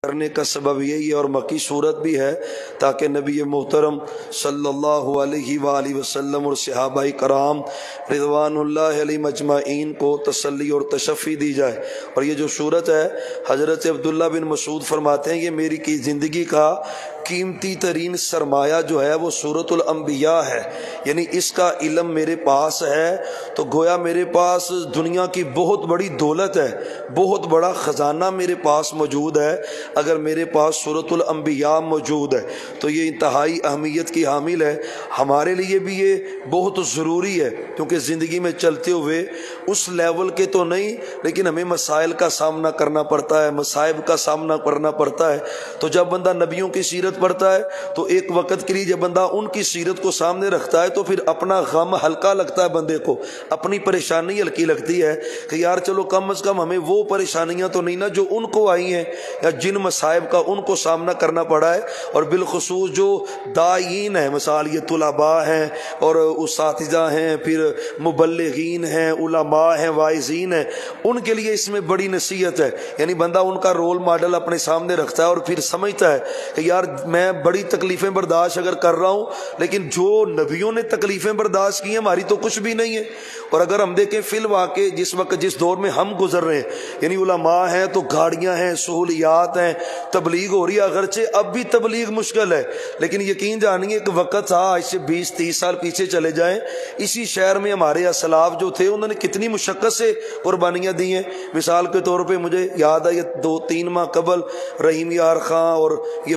کرنے کا سبب یہی ہے اور مکی صورت بھی ہے تاکہ نبی محترم صلی اللہ علیہ وآلہ وسلم اور صحابہ کرام رضوان اللہ علیہ مجمعین کو تسلی اور تشفی دی جائے۔ اور یہ جو صورت ہے حضرت عبداللہ بن مسعود فرماتے ہیں یہ میری کی زندگی کا قیمتی ترین سرمایہ جو ہے وہ سورۃ الانبیاء ہے، یعنی اس کا علم میرے پاس ہے تو گویا میرے پاس دنیا کی بہت بڑی دولت ہے، بہت بڑا خزانہ میرے پاس موجود ہے اگر میرے پاس سورۃ الانبیاء موجود ہے تو یہ انتہائی اہمیت کی حامل ہے۔ ہمارے لیے بھی یہ بہت ضروری ہے کیونکہ زندگی میں چلتے ہوئے اس لیول کے تو نہیں لیکن ہمیں مسائل کا سامنا کرنا پڑتا ہے، مصائب کا سامنا کرنا پڑتا ہے۔ تو جب بندہ نبیوں کی سیرت پڑھتا ہے تو ایک وقت کے لیے جب بندہ ان کی سیرت کو سامنے رکھتا ہے تو پھر اپنا غم ہلکا لگتا ہے، بندے کو اپنی پریشانی ہلکی لگتی ہے کہ یار چلو کم از کم ہمیں وہ پریشانیاں تو نہیں نا جو ان کو آئی ہیں یا جن مصائب کا ان کو سامنا کرنا پڑا ہے۔ اور بالخصوص جو داعین ہیں، مثال یہ طلباء ہیں اور اساتذہ ہیں، پھر مبلغین ہیں، علماء ہیں، واعظین ہیں، ان کے لیے اس میں بڑی نصیحت ہے، یعنی بندہ ان کا رول ماڈل اپنے سامنے رکھتا ہے اور پھر سمجھتا ہے کہ یار میں بڑی تکلیفیں برداشت اگر کر رہا ہوں لیکن جو نبیوں نے تکلیفیں برداشت کی ہیں ہماری تو کچھ بھی نہیں ہے۔ اور اگر ہم دیکھیں فی الواقع جس وقت جس دور میں ہم گزر رہے ہیں یعنی علماء ہیں تو گاڑیاں ہیں، سہولیات ہیں، تبلیغ ہو رہی ہے، اگرچہ اب بھی تبلیغ مشکل ہے لیکن یقین جانیے کہ وقت تھا آج سے 20-30 سال پیچھے چلے جائیں، اسی شہر میں ہمارے اسلاف جو تھے انہوں نے کتنی مشقت سے قربانیاں دی ہیں۔ مثال کے طور پہ مجھے یاد ہے یہ 2-3 ماہ قبل رحیم یار خان اور یہ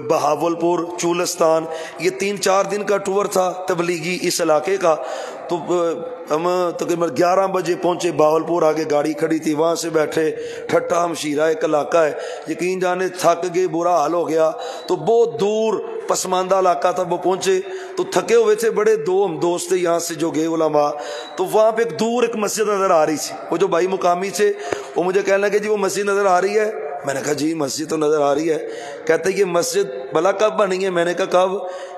بہاولپور، چولستان، یہ 3-4 دن کا ٹور تھا تبلیغی اس علاقے کا۔ تو ہم تقریباً 11 بجے پہنچے بہاولپور، آگے گاڑی کھڑی تھی، وہاں سے بیٹھے ٹھٹا ہمشیرہ ایک علاقہ ہے، یقین جانے تھک گئے، برا حال ہو گیا۔ تو بہت دور پسماندہ علاقہ تھا، وہ پہنچے تو تھکے ہوئے تھے، بڑے ہم دوست تھے یہاں سے جو گئے علماء، تو وہاں پہ ایک دور ایک مسجد نظر آ رہی تھی۔ وہ جو بھائی مقامی تھے وہ مجھے کہنے لگے جی وہ مسجد نظر آ رہی ہے؟ میں نے کہا جی مسجد تو نظر آ رہی ہے۔ کہتے یہ مسجد بھلا کب بنی ہے؟ میں نے کہا کب؟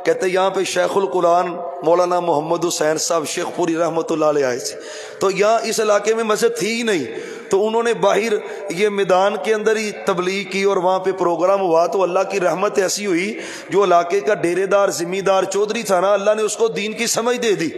کہتے یہاں پہ شیخ القرآن مولانا محمد حسین صاحب شیخ پوری رحمۃ اللہ علیہ آئے تھے، تو یہاں اس علاقے میں مسجد تھی ہی نہیں، تو انہوں نے باہر یہ میدان کے اندر ہی تبلیغ کی اور وہاں پہ پروگرام ہوا۔ تو اللہ کی رحمت ایسی ہوئی جو علاقے کا ڈیرے دار ذمہ دار چودھری تھا نا، اللہ نے اس کو دین کی سمجھ دے دی،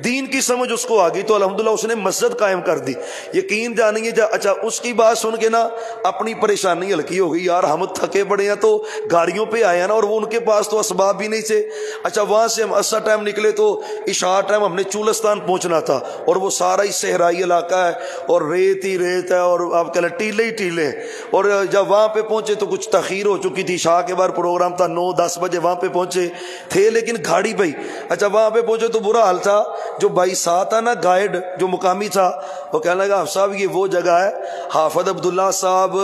دین کی سمجھ اس کو آ گئی، تو الحمدللہ اس نے مسجد قائم کر دی۔ یقین جانیے اچھا اس کی بات سن کے نا اپنی پریشانی ہلکی ہو گئی، یار ہم تھکے پڑے ہیں تو گاڑیوں پہ آئے ہیں نا، اور وہ ان کے پاس تو اسباب بھی نہیں تھے۔ اچھا وہاں سے ہم عصر ٹائم نکلے تو عشاء ٹائم ہم نے چولستان پہنچنا تھا، اور وہ سارا ہی صحرائی علاقہ ہے اور ریت ہی ریت ہے اور آپ کہہ لیں ٹیلے ہی ٹیلے ہیں۔ اور جب وہاں پہ پہنچے تو کچھ تاخیر ہو چکی تھی، عشاء کے بعد پروگرام تھا، 9-10 بجے وہاں پہ پہنچے تھے لیکن گاڑی پہ۔ اچھا وہاں پہ پہنچے تو برا حال تھا، جو بھائی ساتھ تھا نا گائیڈ جو مقامی تھا وہ کہنے لگا صاحب یہ وہ جگہ ہے، حافظ عبداللہ صاحب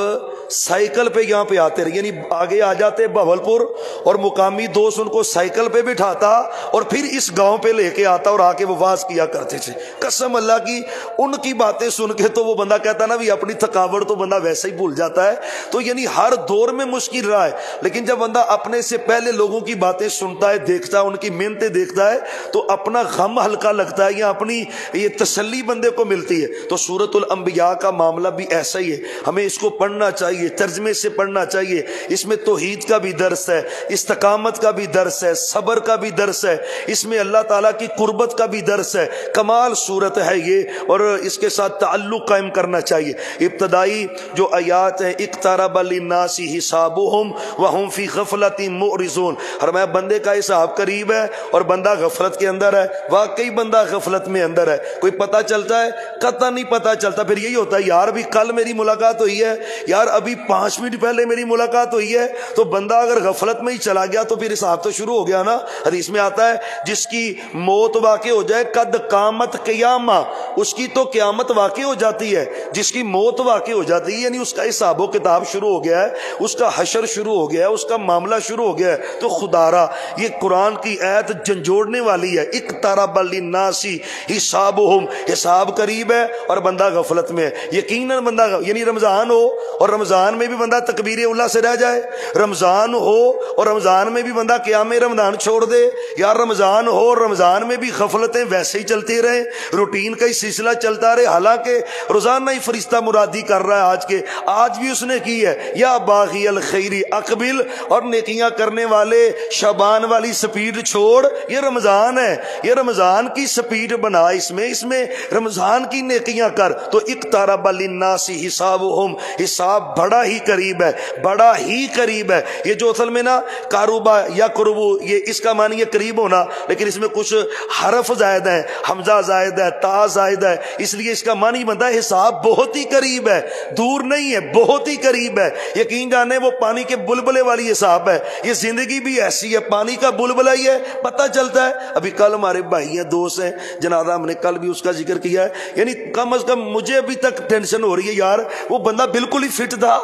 سائیکل پہ یہاں پہ آتے رہے، یعنی آگے آ جاتے بہاولپور اور مقامی دوست ان کو سائیکل پہ بٹھاتا اور پھر اس گاؤں پہ لے کے آتا اور آ کے وہ واز کیا کرتے تھے۔ قسم اللہ کی ان کی باتیں سن کے تو وہ بندہ کہتا نا بھی اپنی تھکاوٹ تو بندہ ویسے ہی بھول جاتا ہے۔ تو یعنی ہر دور میں مشکل رہا ہے لیکن جب بندہ اپنے سے پہلے لوگوں کی باتیں سنتا ہے، دیکھتا ہے، ان کی محنتیں دیکھتا ہے تو اپنا غم ہلکا لگتا ہے یا اپنی یہ تسلی بندے کو ملتی ہے۔ تو سورۃ الانبیاء کا معاملہ بھی ایسا ہی ہے، ہمیں اس کو پڑھنا چاہیے، ترجمے سے پڑھنا چاہیے۔ اس میں توحید کا بھی درس ہے، استقامت کا بھی درس ہے، صبر کا بھی درس ہے، اس میں اللہ تعالیٰ کی قربت کا بھی درس ہے۔ کمال صورت ہے یہ، اور اس کے ساتھ تعلق قائم کرنا چاہیے۔ ابتدائی جو آیات ہیں اقترب للناس حسابهم وهم فی غفلۃ معرضون، فرمایا بندے کا حساب قریب ہے اور بندہ غفلت کے اندر ہے۔ واقعی بندہ غفلت میں اندر ہے، کوئی پتہ چلتا ہے؟ قطع نہیں پتہ چلتا۔ پھر یہی ہوتا ہے یار ابھی کل میری ملاقات ہوئی ہے، یار ابھی 5 منٹ پہلے میری ملاقات ہوئی ہے، تو بندہ اگر غفلت میں ہی چلا گیا تو پھر حساب تو شروع ہو گیا نا۔ حدیث میں آتا ہے جس کی موت واقع ہو جائے قد قامت قیامہ، اس کی تو قیامت واقع ہو جاتی ہے، جس کی موت واقع ہو جاتی ہے یعنی اس کا حساب و کتاب شروع ہو گیا ہے، اس کا حشر شروع ہو گیا ہے، اس کا معاملہ شروع ہو گیا ہے۔ تو خدا را یہ قرآن کی آیت جھنجھوڑنے والی ہے، اقترب للناس حسابهم، حساب قریب ہے اور بندہ غفلت میں ہے۔ یقیناً بندہ یعنی رمضان ہو اور رمضان رمضان میں بھی بندہ تکبیر اولا سے رہ جائے، رمضان ہو اور رمضان میں بھی بندہ قیام رمضان چھوڑ دے، یا رمضان ہو اور رمضان میں بھی غفلتیں ویسے ہی چلتی رہیں، روٹین کا ہی سلسلہ چلتا رہے، حالانکہ روزانہ ہی فرشتہ مرادی کر رہا ہے۔ آج بھی اس نے کی ہے، یا باغی الخیر اقبل، اور نیکیاں کرنے والے شعبان والی سپیڈ چھوڑ، یہ رمضان ہے، یہ رمضان کی سپیڈ بنا، اس میں رمضان کی نیکیاں کر۔ تو اقترب للناس حسابہم، حساب بڑا ہی قریب ہے، بڑا ہی قریب ہے۔ یہ جو اصل میں نا قربا یا قربو، یہ اس کا معنی ہے قریب ہونا، لیکن اس میں کچھ حرف زائد ہے، حمزہ زائد ہے، تا زائد ہے، اس لیے اس کا معنی بنتا ہے حساب بہت ہی قریب ہے، دور نہیں ہے، بہت ہی قریب ہے۔ یقین جانے وہ پانی کے بلبلے والی حساب ہے، یہ زندگی بھی ایسی ہے، پانی کا بلبلہ ہی ہے، پتہ چلتا ہے۔ ابھی کل ہمارے بھائی ہیں، دوست ہیں، جنازہ ہم نے کل بھی اس کا ذکر کیا ہے، یعنی کم از کم مجھے ابھی تک ٹینشن ہو رہی ہے یار، وہ بندہ بالکل ہی فٹ تھا،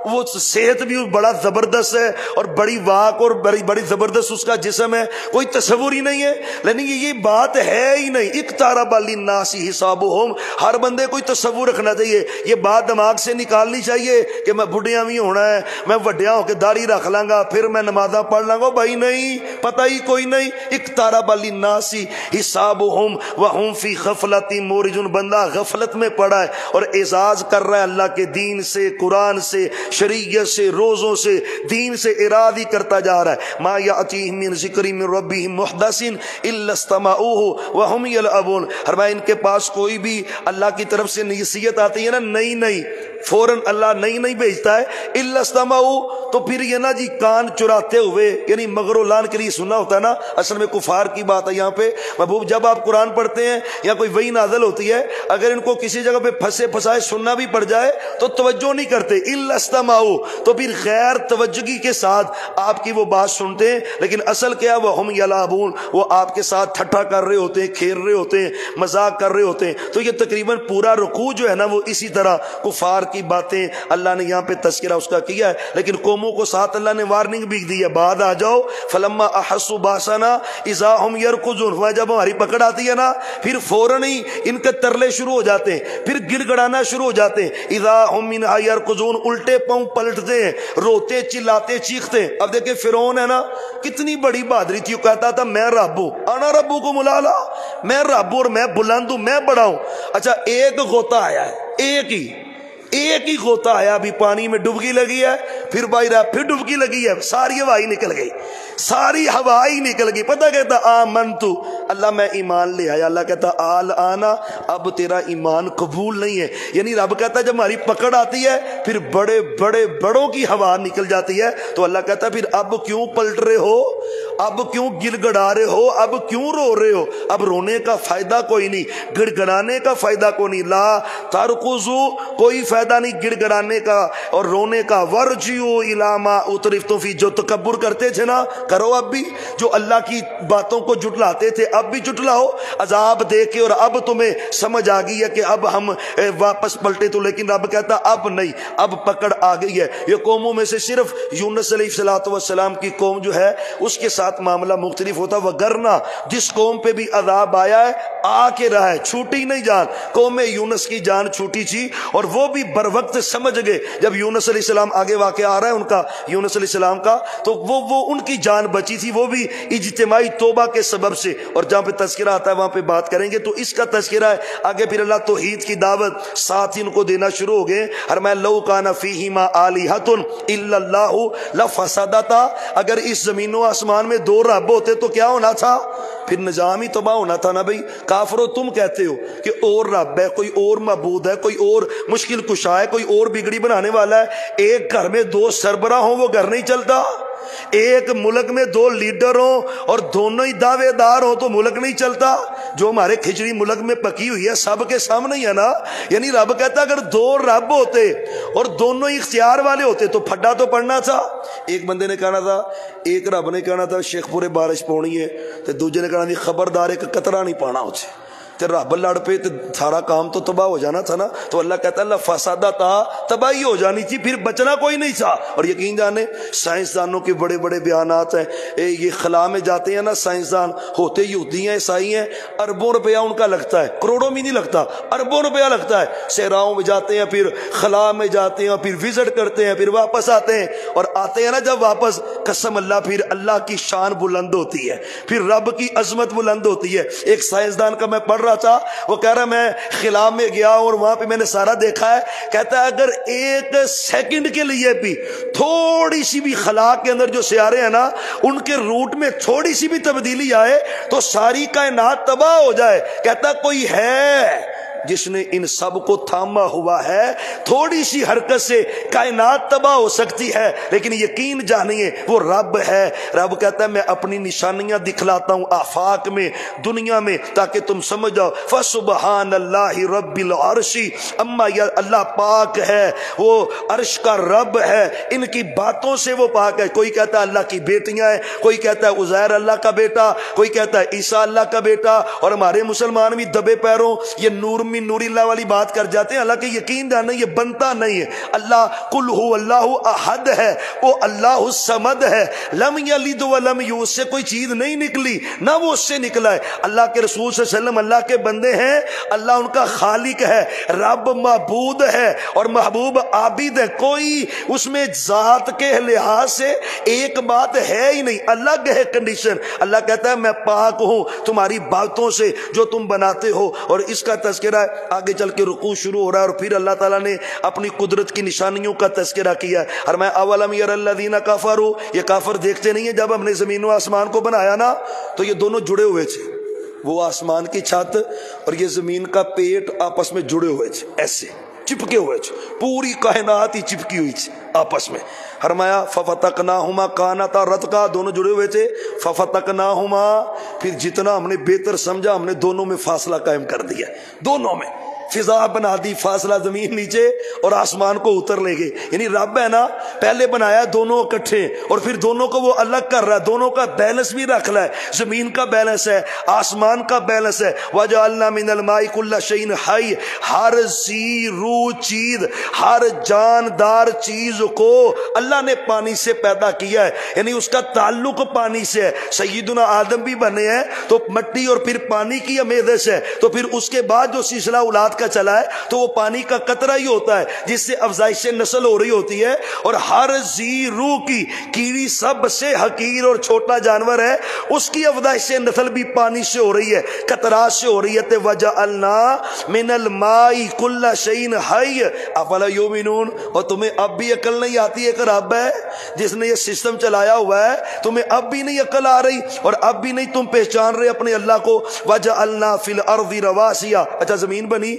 وہ صحت بھی بڑا زبردست ہے، اور بڑی واک اور بڑی زبردست اس کا جسم ہے، کوئی تصور ہی نہیں ہے، لیکن یہ بات ہے ہی نہیں۔ اقترب للناس حسابہم، ہر بندے کو تصور رکھنا چاہیے، یہ بات دماغ سے نکالنی چاہیے کہ میں بڑھیا بھی ہونا ہے، میں وڈیا ہو کے داڑھی رکھ لاں گا، پھر میں نمازاں پڑھ لاں گا، بھائی نہیں، پتہ ہی کوئی نہیں۔ اقترب للناس حسابہم وہم فی غفلۃ معرضون، بندہ غفلت میں پڑا ہے اور اعزاز کر رہا ہے اللہ کے دین سے، قرآن سے، شریعت سے، روزوں سے، دین سے اعراض ہی کرتا جا رہا ہے۔ ما یاتیہم من ذکر من ربہم محدث الا استمعوہ وہم یلعبون، فرمایا ان کے پاس کوئی بھی اللہ کی طرف سے نصیحت آتی ہے نا، نئی فوراً اللہ نئی بھیجتا ہے، الا استمعوا، تو پھر یہ نا جی کان چراتے ہوئے، یعنی مگر و لان کے لیے سننا ہوتا ہے نا، اصل میں کفار کی بات ہے یہاں پہ۔ محبوب جب آپ قرآن پڑھتے ہیں یا کوئی وحی نازل ہوتی ہے، اگر ان کو کسی جگہ پہ پھنسے پھسائے سننا بھی پڑ جائے تو توجہ نہیں کرتے، الا استمعوا، تو پھر غیر توجہی کے ساتھ آپ کی وہ بات سنتے ہیں، لیکن اصل کیا، وہ ہم یلعبون، وہ آپ کے ساتھ ٹھٹھا کر رہے ہوتے ہیں، کھیل رہے ہوتے ہیں، مذاق کر رہے ہوتے ہیں۔ تو یہ تقریباً پورا رکوع جو ہے نا وہ اسی طرح کفار کی باتیں اللہ نے یہاں پہ تذکرہ اس کا کیا ہے، لیکن قوموں کو ساتھ اللہ نے وارننگ بھی دی ہے، بعد آ جاؤ، فلما احسوا باسنا اذا هم يركضون، جب ہماری پکڑ آتی ہے نا پھر فوراً ہی ان کے ترلے شروع ہو جاتے ہیں، پھر گڑ گڑانا شروع ہو جاتے ہیں، اذا هم منها يركضون، الٹے پاؤں پلٹتے ہیں، روتے چلاتے چیختے ہیں۔ اب دیکھیں فرعون ہے نا، کتنی بڑی بہادری تھی، وہ کہتا تھا میں رب ہوں، انا ربکم الاعلی، میں رب ہوں اور میں بلند ہوں، میں بڑا ہوں۔ اچھا ایک غوطہ آیا ہے، ایک ہی غوطہ آیا، ابھی پانی میں ڈبکی لگی ہے، پھر باہر آیا، پھر ڈبکی لگی ہے، ساری ہوا ہی نکل گئی، ساری ہوا ہی نکل گئی۔ پتہ کہتا آمنتو، اللہ میں ایمان لے آیا، اللہ کہتا آنا، اب تیرا ایمان قبول نہیں ہے، یعنی رب کہتا جب ہماری پکڑ آتی ہے پھر بڑوں کی ہوا نکل جاتی ہے، تو اللہ کہتا پھر اب کیوں پلٹ رہے ہو، اب کیوں گڑ گڑا رہے ہو، اب کیوں رو رہے ہو، اب رونے کا فائدہ کوئی نہیں، گڑ گڑانے کا فائدہ کوئی نہیں، لا ترکزو، کوئی فائدہ نہیں گڑ گڑانے کا اور رونے کا، ورجیو الی ما اترفتم فی، جو تکبر کرتے تھے نا کرو اب بھی، جو اللہ کی باتوں کو جھٹلاتے تھے اب بھی جھٹلاؤ، عذاب دے کے، اور اب تمہیں سمجھ آ گئی ہے کہ اب ہم واپس پلٹے تو، لیکن رب کہتا اب نہیں، اب پکڑ آ گئی ہے۔ یہ قوموں میں سے صرف یونس علیہ السلام کی قوم جو ہے اس کے ساتھ معاملہ مختلف ہوتا، وگرنہ جس قوم پہ بھی عذاب آیا ہے آ کے رہا ہے، چھوٹی نہیں جان۔ قوم یونس کی جان چھوٹی تھی اور وہ بھی بر وقت سمجھ گئے، جب یونس علیہ السلام آگے واقعہ آ رہا ہے ان کا، یونس علیہ السلام کا، تو وہ ان کی جان بچی تھی، وہ بھی اجتماعی توبہ کے سبب سے، اور جہاں پہ تذکرہ آتا ہے وہاں پہ بات کریں گے۔ تو اس کا تذکرہ ہے آگے، پھر اللہ توحید کی دعوت ساتھ ہی ان کو دینا شروع ہو گئے۔ فرمایا لو کان فیہما آلہۃ الا اللہ لفسدتا، اگر اس زمین و آسمان میں دو رب ہوتے تو کیا ہونا تھا، پھر نظام ہی تباہ ہونا تھا نا بھائی۔ کافرو تم کہتے ہو کہ اور رب ہے، کوئی اور معبود ہے، کوئی اور مشکل کشا ہے، کوئی اور بگڑی بنانے والا ہے، ایک گھر میں دو سربراہ ہوں وہ گھر نہیں چلتا، ایک ملک میں دو لیڈر ہوں اور دونوں ہی دعوے دار ہوں تو ملک نہیں چلتا، جو ہمارے کھچڑی ملک میں پکی ہوئی ہے سب کے سامنے ہی ہے نا۔ یعنی رب کہتا اگر دو رب ہوتے اور دونوں ہی اختیار والے ہوتے تو پھڈا تو پڑنا تھا۔ ایک بندے نے کہنا تھا، ایک رب نے کہنا تھا شیخ پورے بارش پونی ہے، تو دوجے نے کہنا تھی خبردار ایک قطرہ نہیں پانا ہوتے، تے رب لڑ پے تو سارا کام تو تباہ ہو جانا تھا نا. تو اللہ کہتا ہے لفسادہ تھا، تباہی ہو جانی تھی، پھر بچنا کوئی نہیں تھا. اور یقین جانے سائنسدانوں کے بڑے بڑے بیانات ہیں. یہ خلا میں جاتے ہیں نا سائنسدان، ہوتے یہودی ہیں عیسائی ہیں، اربوں روپیہ ان کا لگتا ہے، کروڑوں میں نہیں لگتا، اربوں روپیہ لگتا ہے. صحراؤں میں جاتے ہیں، پھر خلا میں جاتے ہیں، پھر وزٹ کرتے ہیں، پھر واپس آتے ہیں. اور آتے ہیں نا جب واپس، قسم اللہ پھر اللہ کی شان بلند ہوتی ہے، پھر رب کی عظمت بلند ہوتی ہے. ایک سائنسدان کا میں پڑھ رہا تھا، وہ کہہ رہا میں خلا میں گیا اور وہاں پہ میں نے سارا دیکھا ہے. کہتا ہے اگر ایک سیکنڈ کے لیے بھی تھوڑی سی بھی خلا کے اندر جو سیارے ہیں نا ان کے روٹ میں تھوڑی سی بھی تبدیلی آئے تو ساری کائنات تباہ ہو جائے. کہتا ہے کوئی ہے جس نے ان سب کو تھاما ہوا ہے، تھوڑی سی حرکت سے کائنات تباہ ہو سکتی ہے، لیکن یقین جانیے وہ رب ہے. رب کہتا ہے میں اپنی نشانیاں دکھلاتا ہوں آفاق میں، دنیا میں، تاکہ تم سمجھ جاؤ. فسبحان اللہ رب العرش اما، یا اللہ پاک ہے، وہ عرش کا رب ہے، ان کی باتوں سے وہ پاک ہے. کوئی کہتا ہے اللہ کی بیٹیاں ہیں، کوئی کہتا ہے عزیر اللہ کا بیٹا، کوئی کہتا ہے عیسیٰ اللہ کا بیٹا. اور ہمارے مسلمان بھی دبے پیروں یہ نور اللہ والی بات کر جاتے ہیں. حالانکہ یقین جانا یہ بنتا نہیں ہے. اللہ قل هو اللہ احد ہے، وہ اللہ الصمد ہے، لم یلد ولم یولد، اس سے کوئی چیز نہیں نکلی نہ وہ اس سے نکلا ہے. اللہ کے رسول صلی اللہ علیہ وسلم اللہ کے بندے ہیں، اللہ ان کا خالق ہے، رب معبود ہے اور محبوب عابد ہے. کوئی اس میں ذات کے لحاظ سے ایک بات ہے ہی نہیں، الگ ہے کنڈیشن. اللہ کہتا ہے میں پاک ہوں تمہاری باتوں سے جو تم بناتے ہو. اور اس کا تذکرہ آگے چل کے رکوع شروع ہو رہا ہے، اور پھر اللہ تعالیٰ نے اپنی قدرت کی نشانیوں کا تذکرہ کیا ہے. اور میں اولم یر الذین کفروا، یہ کافر دیکھتے نہیں ہیں جب ہم نے زمین و آسمان کو بنایا نا تو یہ دونوں جڑے ہوئے تھے، وہ آسمان کی چھت اور یہ زمین کا پیٹ آپس میں جڑے ہوئے تھے، ایسے چپکے ہوئے تھے، پوری کائنات ہی چپکی ہوئی تھی آپس میں. فرمایا ففتقناہما کانتا رتقا، دونوں جڑے ہوئے تھے. ففتقناہما، پھر جتنا ہم نے بہتر سمجھا ہم نے دونوں میں فاصلہ قائم کر دیا، دونوں میں فضا بنا دی، فاصلہ زمین نیچے اور آسمان کو اتر لے گئے. یعنی رب ہے نا پہلے بنایا دونوں اکٹھے اور پھر دونوں کو وہ الگ کر رہا ہے، دونوں کا بیلنس بھی رکھ رہا ہے. زمین کا بیلنس ہے، آسمان کا بیلنس ہے. وجعلنا من الماء كل شيء حي، ہر ذی روح چیز، ہر جاندار چیز کو اللہ نے پانی سے پیدا کیا ہے، یعنی اس کا تعلق پانی سے ہے. سیدنا آدم بھی بنے ہیں تو مٹی اور پھر پانی کی آمیزش ہے، تو پھر اس کے بعد جو سلسلہ اولاد کا چلا ہے تو وہ پانی کا قطرہ ہی ہوتا ہے جس سے افزائش نسل ہو رہی ہوتی ہے. اور ہر ذی روح کی، کیڑی سب سے حقیر اور چھوٹا جانور ہے، اس کی افزائش نسل بھی پانی سے ہو رہی ہے، قطرات سے ہو رہی ہے. وجعلنا من الماء كل شيء حي افلا يؤمنون. اور تمہیں اب بھی عقل نہیں آتی؟ ایک رب ہے جس نے یہ سسٹم چلایا ہوا ہے، تمہیں اب بھی نہیں عقل آ رہی اور اب بھی نہیں تم پہچان رہے اپنے اللہ کو. وجعلنا في الارض رواسي، اچھا زمین بنی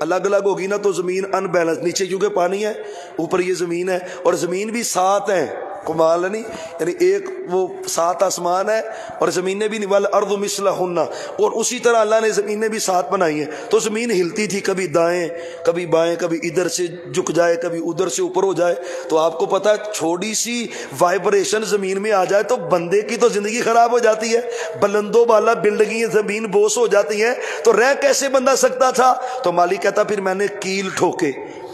الگ الگ ہوگی نا تو زمین ان بیلنس، نیچے کیونکہ پانی ہے، اوپر یہ زمین ہے، اور زمین بھی 7 ہیں. کمال نہیں، یعنی ایک وہ 7 آسمان ہے اور زمینیں بھی، والارض مثلہن، اور اسی طرح اللہ نے زمینیں بھی 7 بنائی ہیں. تو زمین ہلتی تھی، کبھی دائیں کبھی بائیں، کبھی ادھر سے جھک جائے کبھی ادھر سے اوپر ہو جائے. تو آپ کو پتا ہے چھوٹی سی وائبریشن زمین میں آ جائے تو بندے کی تو زندگی خراب ہو جاتی ہے، بلندوں بالا بلڈنگیں زمین بوس ہو جاتی ہیں. تو رہ کیسے بندہ سکتا تھا؟ تو مالک کہتا پھر میں نے کیل ٹھوکے.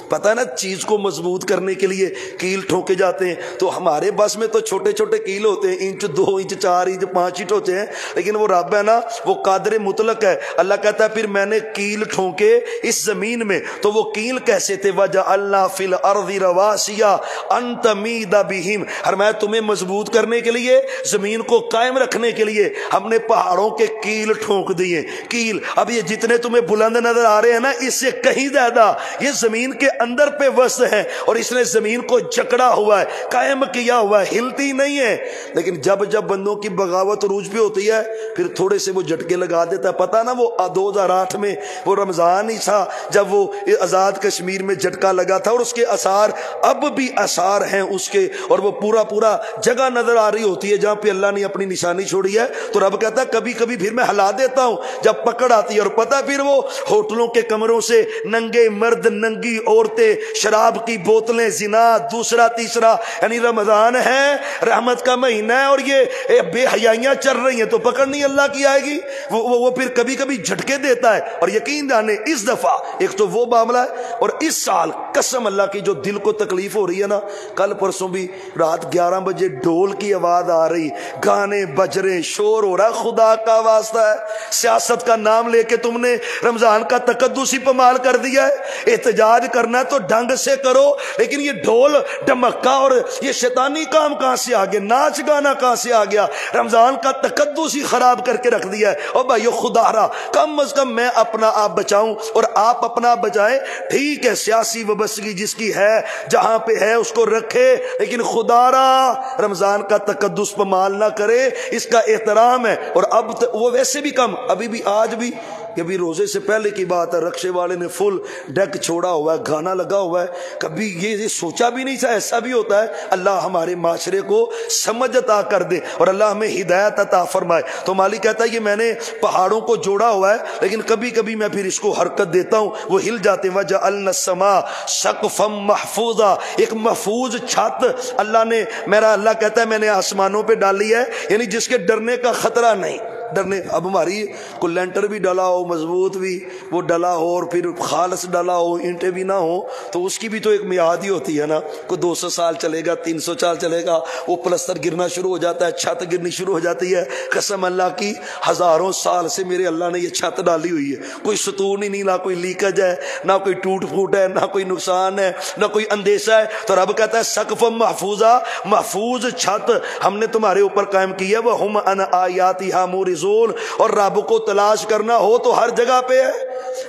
پتہ ہے نا چیز کو مضبوط کرنے کے لیے کیل ٹھوکے جاتے ہیں. تو ہمارے بس میں تو چھوٹے چھوٹے کیل ہوتے ہیں، انچ 2 انچ 4 انچ 5 انچ ہوتے ہیں، لیکن وہ رب ہے نا وہ قادر مطلق ہے. اللہ کہتا ہے پھر میں نے کیل ٹھوکے اس زمین میں. تو وہ کیل کیسے تھے؟ وجعلنا فی الارض رواسیا ان تمید بہم، اور میں تمہیں مضبوط کرنے کے لیے، زمین کو قائم رکھنے کے لیے ہم نے پہاڑوں کے کیل ٹھوک دیے. کیل اب یہ جتنے تمہیں بلند نظر آ رہے ہیں نا، اس سے کہیں زیادہ یہ زمین کے اندر پہ وسط ہے اور اس نے زمین کو جکڑا ہوا ہے، قائم کیا ہوا ہے، ہلتی نہیں ہے. لیکن جب جب بندوں کی بغاوت عروج پہ ہوتی ہے پھر تھوڑے سے وہ جھٹکے لگا دیتا ہے. پتہ نا وہ 2008 میں وہ رمضان ہی تھا جب وہ آزاد کشمیر میں جھٹکا لگا تھا، اور اس کے آثار اب بھی آثار ہیں اس کے، اور وہ پورا جگہ نظر آ رہی ہوتی ہے جہاں پہ اللہ نے اپنی نشانی چھوڑی ہے. تو رب کہتا ہے کبھی کبھی پھر میں ہلا دیتا ہوں جب پکڑ آتی ہے. اور پتہ پھر وہ ہوٹلوں کے کمروں سے ننگے مرد ننگی عورتیں عورتیں، شراب کی بوتلیں، زنا، دوسرا تیسرا، یعنی رمضان ہے، رحمت کا مہینہ ہے، اور یہ بے حیائیاں چل رہی ہیں تو پکڑنی اللہ کی آئے گی۔ وہ پھر کبھی کبھی جھٹکے دیتا ہے، اور یقین جانے اس دفعہ ایک تو وہ معاملہ ہے، اور اس سال قسم اللہ کی جو دل کو تکلیف ہو رہی ہے نا، کل پرسوں بھی رات 11 بجے ڈھول کی آواز آ رہی، گانے بج رہے، شور ہو رہا، خدا کا واسطہ ہے، سیاست کا نام لے کے تم نے رمضان کا تقدس ہی پامال کر دیا ہے۔ احتجاج کرنا ہے تو ڈھنگ سے کرو، لیکن یہ ڈھول ڈمکا اور یہ شیطانی کام کہاں سے آ گیا، ناچ گانا کہاں سے آ گیا، رمضان کا تقدس ہی خراب کر کے رکھ دیا ہے۔ اور بھائیو خدا را، کم از کم میں اپنا آپ بچاؤں اور آپ اپنا بچائیں، ٹھیک ہے سیاسی وابستگی جس کی ہے جہاں پہ ہے اس کو رکھے، لیکن خدا را رمضان کا تقدس پامال نہ کرے، اس کا احترام ہے۔ اور اب وہ ویسے بھی کم، ابھی بھی آج بھی کبھی روزے سے پہلے کی بات ہے، رکشے والے نے فل ڈیک چھوڑا ہوا ہے، گانا لگا ہوا ہے، کبھی یہ سوچا بھی نہیں تھا ایسا بھی ہوتا ہے۔ اللہ ہمارے معاشرے کو سمجھ عطا کر دے اور اللہ ہمیں ہدایت عطا فرمائے۔ تو مالک کہتا ہے یہ میں نے پہاڑوں کو جوڑا ہوا ہے، لیکن کبھی کبھی میں پھر اس کو حرکت دیتا ہوں، وہ ہل جاتے ہیں۔ وَجَعَلْنَا السَّمَاءَ سَقْفًا مَحْفُوظًا، ایک محفوظ چھت اللہ نے، میرا اللہ کہتا ہے میں نے آسمانوں پہ ڈالی ہے، یعنی جس کے ڈرنے کا خطرہ نہیں۔ ڈرنے اب ہماری کو لینٹر بھی ڈلا ہو، مضبوط بھی وہ ڈلا ہو، اور پھر خالص ڈلا ہو، اینٹیں بھی نہ ہو، تو اس کی بھی تو ایک میعاد ہی ہوتی ہے نا، کوئی 200 سال چلے گا، 300 سال چلے گا، وہ پلستر گرنا شروع ہو جاتا ہے، چھت گرنی شروع ہو جاتی ہے۔ قسم اللہ کی ہزاروں سال سے میرے اللہ نے یہ چھت ڈالی ہوئی ہے، کوئی ستون ہی نہیں، نہ کوئی لیکج ہے، نہ کوئی ٹوٹ پھوٹ ہے، نہ کوئی نقصان ہے، نہ کوئی اندیشہ ہے۔ تو رب کہتا ہے سقف محفوظہ، محفوظ چھت ہم نے تمہارے اوپر قائم کی ہے۔ وَهُمْ عَنْ آيَاتِهَا مُعْرِضُونَ، اور رب کو تلاش کرنا ہو تو ہر جگہ پہ ہے۔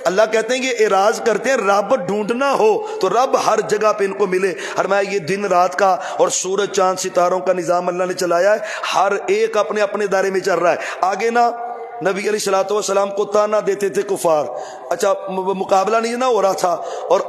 اللہ کہتے ہیں یہ اعراض کرتے ہیں، رب ڈھونڈنا ہو تو رب ہر جگہ پہ ان کو ملے۔ فرمایا یہ دن رات کا اور سورج چاند ستاروں کا نظام اللہ نے چلایا ہے، ہر ایک اپنے اپنے دائرے میں چل رہا ہے۔ آگے نا نبی علیہ الصلوۃ والسلام کو تانا دیتے تھے کفار، اچھا مقابلہ نہیں نہ ہو رہا تھا، اور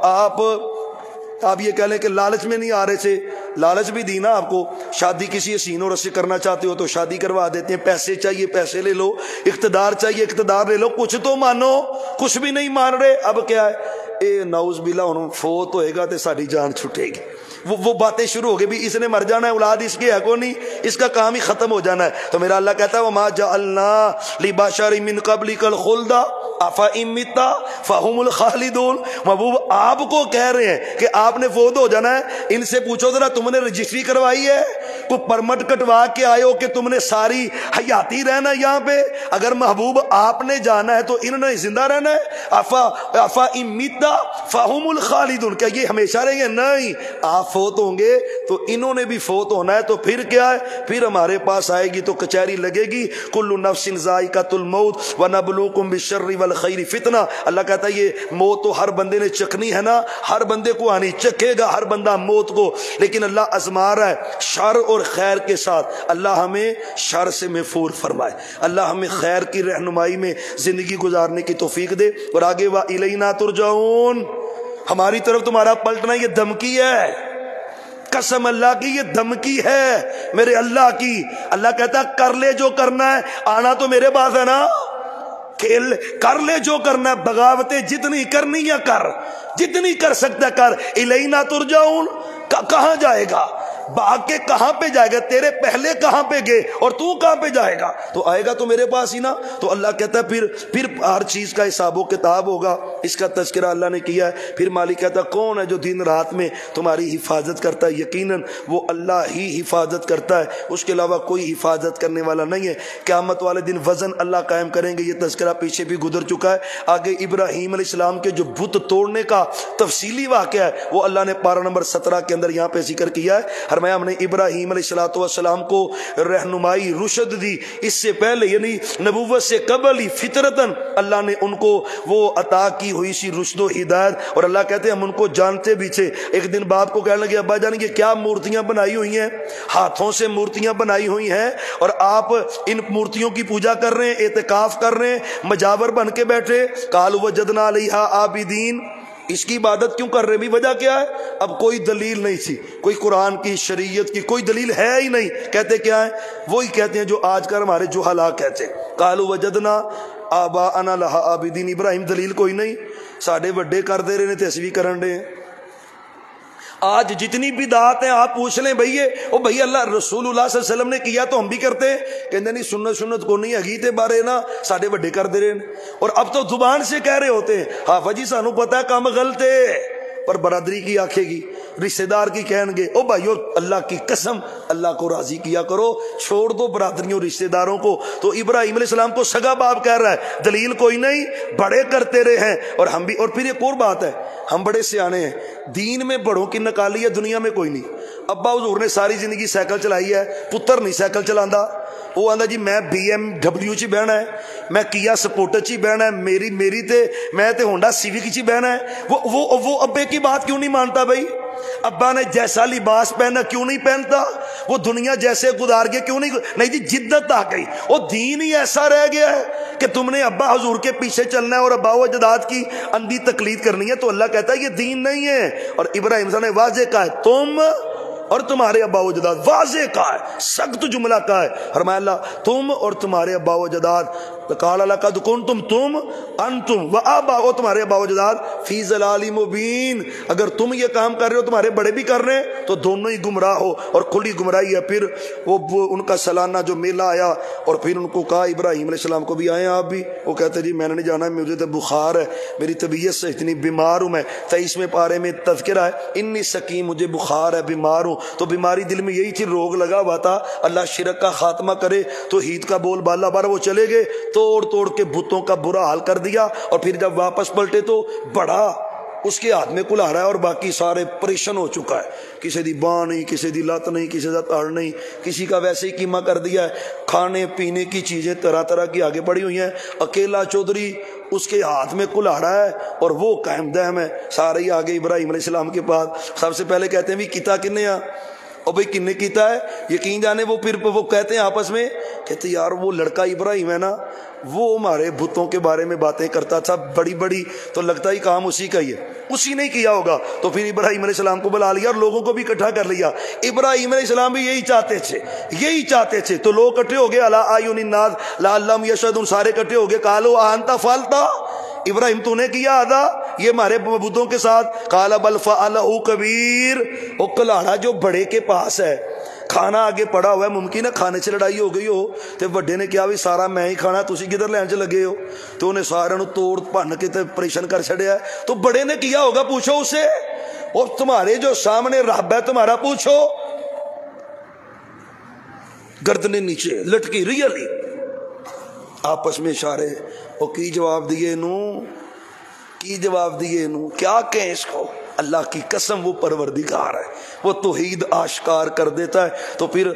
آپ یہ کہہ لیں کہ لالچ میں نہیں آ رہے تھے، لالچ بھی دی نا آپ کو، شادی کسی حسین اور سے کرنا چاہتے ہو تو شادی کروا دیتے ہیں، پیسے چاہیے پیسے لے لو، اقتدار چاہیے اقتدار لے لو، کچھ تو مانو، کچھ بھی نہیں مان رہے۔ اب کیا ہے، اے نعوذ باللہ انہوں فوت ہوئے گا تو ساری جان چھٹے گی، وہ باتیں شروع ہو گئی بھی اس نے مر جانا ہے، اولاد اس کی ہے کو نہیں، اس کا کام ہی ختم ہو جانا ہے۔ تو میرا اللہ کہتا ہے وَمَا جَعَلْنَا لِبَشَرٍ مِّن قَبْلِكَ الْخُلْدَ أَفَإِن مِتَّ فَهُمُ الْخَالِدُونَ۔ محبوب آپ کو کہہ رہے ہیں کہ آپ نے فوت ہو جانا ہے، ان سے پوچھو ذرا تم نے رجسٹری کروائی ہے، کوئی پرمٹ کٹوا کے آئے ہو کہ تم نے ساری حیاتی رہنا ہے یہاں پہ؟ اگر محبوب آپ نے جانا ہے تو انہوں نے زندہ رہنا ہے۔ أَفَإِن مِتَّ فَهُمُ الْخَالِدُونَ، کیا یہ ہمیشہ رہیں گے؟ نہیں، آپ فوت ہوں گے تو انہوں نے بھی فوت ہونا ہے، تو پھر کیا ہے، پھر ہمارے پاس آئے گی تو کچہری لگے گی۔ کل نفس ذائقۃ الموت ونبلوکم بالشر والخیر فتنہ۔ اللہ کہتا ہے یہ موت تو ہر بندے نے چکھنی ہے نا، ہر بندے کو آنی، چکھے گا ہر بندہ موت کو، لیکن اللہ آزما رہا ہے شر اور خیر کے ساتھ۔ اللہ ہمیں شر سے محفوظ فرمائے، اللہ ہمیں خیر کی رہنمائی میں زندگی گزارنے کی توفیق دے۔ اور آگے وَإِلَيْنَا تُرْجَعُونَ، ہماری طرف تمہارا پلٹنا یہ دھمکی ہے، قسم اللہ کی یہ دھمکی ہے میرے اللہ کی۔ اللہ کہتا ہے کر لے جو کرنا ہے، آنا تو میرے پاس ہے نا، کھیل کر لے جو کرنا ہے، بغاوتیں جتنی کرنی ہے کر، جتنی کر سکتا کر۔ الینا ترجعون، کہاں جائے گا، بھاگ کے کہاں پہ جائے گا، تیرے پہلے کہاں پہ گئے اور تو کہاں پہ جائے گا، تو آئے گا تو میرے پاس ہی نا۔ تو اللہ کہتا ہے پھر ہر چیز کا حساب و کتاب ہوگا، اس کا تذکرہ اللہ نے کیا ہے۔ پھر مالک کہتا ہے کون ہے جو دن رات میں تمہاری حفاظت کرتا ہے، یقیناً وہ اللہ ہی حفاظت کرتا ہے، اس کے علاوہ کوئی حفاظت کرنے والا نہیں ہے۔ قیامت والے دن وزن اللہ قائم کریں گے، یہ تذکرہ پیچھے بھی گزر چکا ہے۔ آگے ابراہیم علیہ السلام کے جو بت توڑنے کا تفصیلی واقعہ ہے وہ اللہ نے پارہ نمبر 17 کے اندر یہاں پہ ذکر کیا ہے۔ ہم نے ابراہیم علیہ السلام کو رہنمائی رشد دی، اس سے پہلے یعنی نبوت سے قبل ہی فطرتاً اللہ نے ان کو وہ عطا کی ہوئی سی رشد و ہدایت، اور اللہ کہتے ہیں ہم ان کو جانتے بھی تھے۔ ایک دن باپ کو کہنے لگے ابا جان یہ کیا مورتیاں بنائی ہوئی ہیں، ہاتھوں سے مورتیاں بنائی ہوئی ہیں اور آپ ان مورتیوں کی پوجا کر رہے ہیں، اعتکاف کر رہے ہیں، مجاور بن کے بیٹھے۔ قالوا وجدنا علیہا عابدین، اس کی عبادت کیوں کر رہے بھی، وجہ کیا ہے؟ اب کوئی دلیل نہیں تھی، کوئی قرآن کی شریعت کی کوئی دلیل ہے ہی نہیں، کہتے کیا ہیں؟ وہی کہتے ہیں جو آج کل ہمارے جہلا کہتے ہیں، قالوا وجدنا آباءنا لہا عابدین۔ ابراہیم دلیل کوئی نہیں، ساڈے وڈے کر دے رہے نے تے اسی وی کرن دے، آج جتنی بدعات ہیں آپ پوچھ لیں بھئی بھئی اللہ رسول اللہ صلی اللہ علیہ وسلم نے کیا تو ہم بھی کرتے ہیں، کہتے نہیں سنت کو نہیں اگیتے بارے نا ساڈے بڑے کر دے رہے، اور اب تو زبان سے کہہ رہے ہوتے ہیں ہاں جی سانو پتہ ہے کم غلط ہے، پر برادری کی آکھے گی، رشتہ دار کی کہیں گے او بھائیو اللہ کی قسم اللہ کو راضی کیا کرو، چھوڑ دو برادریوں رشتہ داروں کو۔ تو ابراہیم علیہ السلام کو سگا باپ کہہ رہا ہے، دلیل کوئی نہیں، بڑے کرتے رہے ہیں، اور ہم بھی۔ اور پھر ایک اور بات ہے، ہم بڑے سیانے ہیں، دین میں بڑوں کی نکالی ہے، دنیا میں کوئی نہیں۔ ابا حضور نے ساری زندگی سائیکل چلائی ہے، پتر نہیں سائیکل چلاندا، وہ آندا جی میں BMW چی بہنا ہے، میں کیا سپورٹر چی بہنا ہے، میری تے میں تے ہونڈا سیوک چی بہنا ہے۔ وہ ابے کی بات کیوں نہیں مانتا بھائی؟ ابا نے جیسا لباس پہنا کیوں نہیں پہنتا؟ وہ دنیا جیسے گزار گیا کیوں نہیں جی جدت آ گئی، وہ دین ہی ایسا رہ گیا ہے کہ تم نے ابا حضور کے پیچھے چلنا ہے اور ابا و اجداد کی اندھی تقلید کرنی ہے، تو اللہ کہتا ہے یہ دین نہیں ہے۔ اور ابراہیم صاحب نے واضح کہا ہے تم اور تمہارے ابا و اجداد، واضح کہا ہے، سخت جملہ کہا ہے، فرمایا اللہ تم اور تمہارے ابا و اجداد، قال لقد کنتم تم انتم و آبا، تمہارے ابا و اجداد فی ضلال مبین، اگر تم یہ کام کر رہے ہو تمہارے بڑے بھی کر رہے ہیں تو دونوں ہی گمراہ ہو اور کھلی گمراہی ہے۔ پھر وہ ان کا سالانہ جو میلہ آیا اور پھر ان کو کہا ابراہیم علیہ السلام کو بھی آئے آپ بھی، وہ کہتے جی میں نے نہیں جانا، مجھے تو بخار ہے، میری طبیعت سے اتنی بیمار ہوں میں۔ 23ویں پارے میں تذکرہ ہے انی سقیم، مجھے بخار ہے، بیمار ہوں۔ تو بیماری دل میں یہی تھی، روگ لگا ہوا تھا، اللہ شرک کا خاتمہ کرے، تو ہید کا بول بالا بار وہ چلے گئے، توڑ کے بتوں کا برا حال کر دیا، اور پھر جب واپس پلٹے تو بڑا اس کے ہاتھ میں کلہاڑا ہے اور باقی سارے پریشان ہو چکا ہے، کسی دی باں نہیں، کسی دی لت نہیں، کسی دا تڑ نہیں، کسی کا ویسے ہی قیمہ کر دیا ہے، کھانے پینے کی چیزیں طرح طرح کی آگے بڑھی ہوئی ہیں، اکیلا چودھری اس کے ہاتھ میں کلہاڑا ہے اور وہ قائم دہم ہے، سارے ہی آگے ابراہیم علیہ السلام کے پاس۔ سب سے پہلے کہتے ہیں بھی کیتا کنے آ، اور بھئی کنے کیتا ہے یقین جانے، وہ پھر وہ کہتے ہیں آپس میں، کہتے یار وہ لڑکا ابراہیم ہے نا، وہ ہمارے بتوں کے بارے میں باتیں کرتا تھا بڑی، تو لگتا ہی کام اسی کا ہی ہے، اسی نے کیا ہوگا۔ تو پھر ابراہیم علیہ السلام کو بلا لیا اور لوگوں کو بھی اکٹھا کر لیا۔ ابراہیم علیہ السلام بھی یہی چاہتے تھے، تو لوگ اکٹھے ہو گئے، الا اعین الناس لعلہم یشہدون، سارے اکٹھے ہو گئے، قالوا انت فعلت، ابراہیم تو نے کیا آدھا یہ ہمارے بتوں کے ساتھ؟ قال بل فعلہ کبیر، وہ کلاڑا جو بڑے کے پاس ہے، کھانا آگے پڑا ہوا ہے، ممکن ہے کھانے سے لڑائی ہو گئی ہو، تو بڑے نے کیا بھی سارا میں ہی کھانا، تسی کدھر لین چ لگے ہو، تو انہیں سارے توڑ بھن کے پریشان کر چھڑیا ہے۔ تو بڑے نے کیا ہوگا پوچھو اسے، اور تمہارے جو سامنے رب ہے تمہارا پوچھو، گردنیں نیچے لٹکی، ریئلی آپس میں اشارے، وہ کی جواب دیے نو کیا کہیں اس کو؟ اللہ کی قسم وہ پروردگار ہے، وہ توحید آشکار کر دیتا ہے۔ تو پھر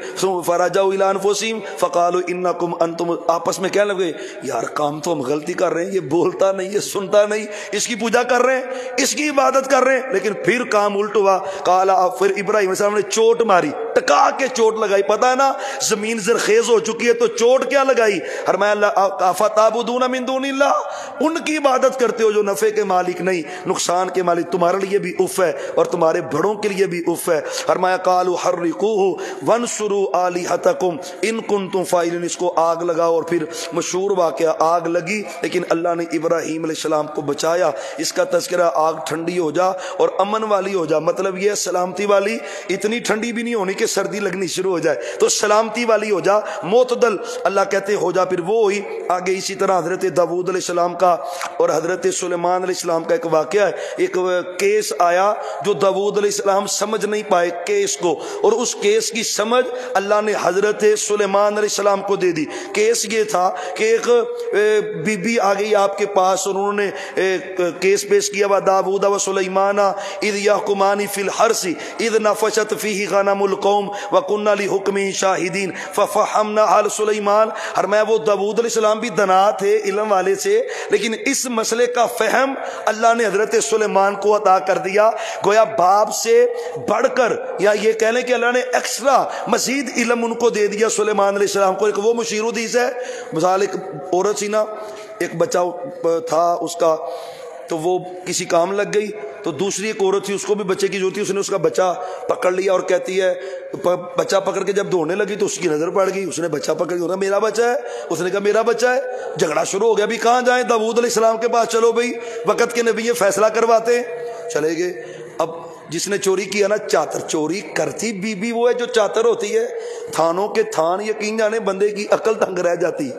فرجعوا الی انفسہم فقالوا انکم انتم، آپس میں کہنے لگے یار کام تو ہم غلطی کر رہے ہیں، یہ بولتا نہیں، یہ سنتا نہیں، اس کی پوجا کر رہے ہیں، اس کی عبادت کر رہے ہیں، لیکن پھر کام الٹ ہوا۔ قال، پھر ابراہیم السلام نے چوٹ ماری، ٹکا کے چوٹ لگائی، پتہ ہے نا زمین زرخیز ہو چکی ہے، تو چوٹ کیا لگائی؟ فرمایا افتعبدون من دون اللہ، ان کی عبادت کرتے ہو جو نفع کے مالک نہیں، نقصان کے مالک، تمہارے لیے بھی اف ہے اور تمہارے بڑوں کے لیے بھی اف ہے۔ فرمایا قالوا حرقوه وانصروا آلہتکم ان کنتم فاعلین، اس کو آگ لگاؤ، اور پھر مشہور واقعہ آگ لگی، لیکن اللہ نے ابراہیم علیہ السلام کو بچایا۔ اس کا تذکرہ آگ ٹھنڈی ہو جا اور امن والی ہو جا، مطلب یہ سلامتی والی، اتنی ٹھنڈی بھی نہیں ہونی کہ سردی لگنی شروع ہو جائے، تو سلامتی والی ہو جا، معتدل اللہ کہتے ہو جا۔ پھر وہ ہوئی آگے اسی طرح حضرت داؤد علیہ السلام کا اور حضرت سلیمان علیہ السلام کا ایک واقعہ ہے، ایک کیس آیا جو داؤد علیہ السلام سمجھ نہیں پائے کیس کو، اور اس کیس کی سمجھ اللہ نے حضرت سلیمان علیہ السلام کو دے دی۔ کیس یہ تھا کہ ایک بی بی آ گئی آپ کے پاس اور انہوں نے کیس پیش کیا، وَدَاوُودَ وَسُلَيْمَانَ إِذْ يَحْكُمَانِ فِي الْحَرْثِ إِذْ نَفَشَتْ فِيهِ غَنَمُ الْقَوْمِ وَكُنَّا لِحُكْمِهِ شَاهِدِينَ فَفَحَمْنَا آلَ سُلَيْمَانَ۔ فرمایا وہ داؤد علیہ السلام بھی دنا تھے، علم والے سے، لیکن اس مسئلے کا فہم اللہ نے حضرت سلیمان کو عطا کر دیا، گویا باپ سے بڑھ کر، یا یہ کہہ لیں کہ اللہ نے ایکسٹرا مزید علم ان کو دے دیا سلیمان علیہ السلام کو۔ ایک وہ مشیر حدیث ہے، مثال ایک عورت سی نا، ایک بچہ تھا اس کا، تو وہ کسی کام لگ گئی، تو دوسری ایک عورت تھی، اس کو بھی بچے کی ضرورت تھی، اس نے اس کا بچہ پکڑ لیا اور کہتی ہے، بچہ پکڑ کے جب دوڑنے لگی تو اس کی نظر پڑ گئی، اس نے بچہ پکڑ کے، میرا بچہ ہے، اس نے کہا میرا بچہ ہے، جھگڑا شروع ہو گیا، بھی کہاں جائیں؟ داؤد علیہ السلام کے پاس چلو بھائی، وقت کے نبی یہ فیصلہ کرواتے ہیں، چلے گئے۔ اب جس نے چوری کیا نا چاتر چوری کرتی بی بی وہ ہے جو چاتر ہوتی ہے. تھانوں کے تھان یقین جانے بندے کی عقل تنگ رہ جاتی ہے,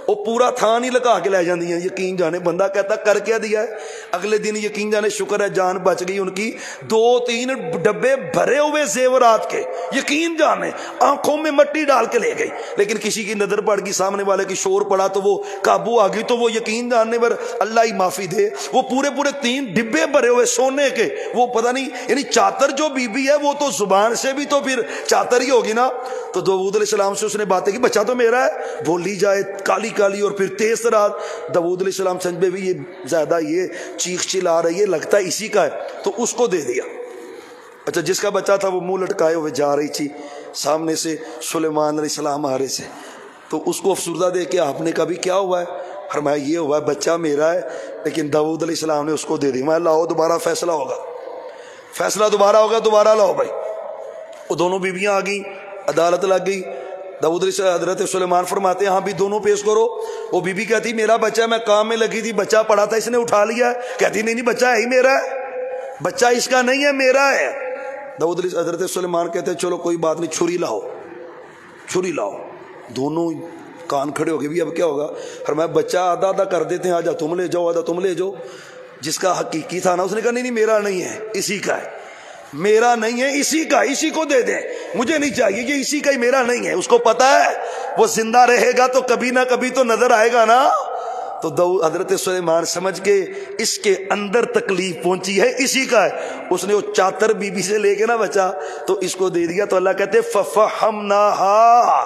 وہ پورا تھان ہی لگا کے لے جاندی ہیں. یقین جانے بندہ کہتا کر کیا دیا ہے, اگلے دن یقین جانے شکر ہے جان بچ گئی ان کی. 2-3 ڈبے بھرے ہوئے زیورات کے, یقین جانے آنکھوں میں مٹی ڈال کے لے گئی. لیکن کسی کی نظر پڑ گئی, سامنے والے کی شور پڑا تو وہ قابو آ گئی. تو وہ یقین جاننے پر اللہ ہی معافی دے, وہ پورے 3 ڈبے بھرے ہوئے سونے کے, وہ پتہ نہیں یعنی چاتر جو بی بی ہے وہ تو زبان سے بھی تو پھر چاتر ہی ہوگی نا. تو داؤد علیہ السلام سے اس نے باتیں کی, بچہ تو میرا ہے, بولی جائے کالی کالی اور پھر تیز رات. داؤد علیہ السلام سمجھ میں بھی یہ زیادہ یہ چیخ چلا رہی ہے, لگتا ہے اسی کا ہے, تو اس کو دے دیا. اچھا جس کا بچہ تھا وہ منہ لٹکائے ہوئے جا رہی تھی, سامنے سے سلیمان علیہ السلام آ رہے سے, تو اس کو افسردہ دے کے آپ نے کبھی کیا ہوا ہے, فرمایا یہ ہوا ہے بچہ میرا ہے. لیکن داؤد علیہ السلام نے اس کو دے دی. میں لاؤ دوبارہ فیصلہ ہوگا, فیصلہ دوبارہ ہوگا, دوبارہ لاؤ بھائی. وہ دونوں بیویاں آ گئیں, عدالت لگ گئی. داؤد علیہ حضرت سلیمان فرماتے ہیں ہاں بھی دونوں پیش کرو. وہ بی بی کہتی میرا بچہ, میں کام میں لگی تھی, بچہ پڑا تھا اس نے اٹھا لیا ہے. کہتی نہیں بچہ ہے ہی میرا ہے, بچہ اس کا نہیں ہے میرا ہے. داؤد علیہ حضرت سلیمان کہتے ہیں چلو کوئی بات نہیں, چھری لاؤ, چھری لاؤ. دونوں کان کھڑے ہو گئے, بھی اب کیا ہوگا. فرمایا بچہ آدھا آدھا کر دیتے ہیں, آجا تم لے جاؤ, آدھا تم لے جاؤ. جس کا حقیقی تھا نا اس نے کہا نہیں میرا نہیں ہے, اسی کا ہے, میرا نہیں ہے اسی کا, اسی کو دے دیں, مجھے نہیں چاہیے, یہ اسی کا ہی, میرا نہیں ہے. اس کو پتا ہے وہ زندہ رہے گا تو کبھی نہ کبھی تو نظر آئے گا نا. تو حضرت سلیمان سمجھ کے اس کے اندر تکلیف پہنچی ہے اسی کا ہے, اس نے وہ چاتر بی بی سے لے کے نا بچا تو اس کو دے دیا. تو اللہ کہتے ففہمناہا,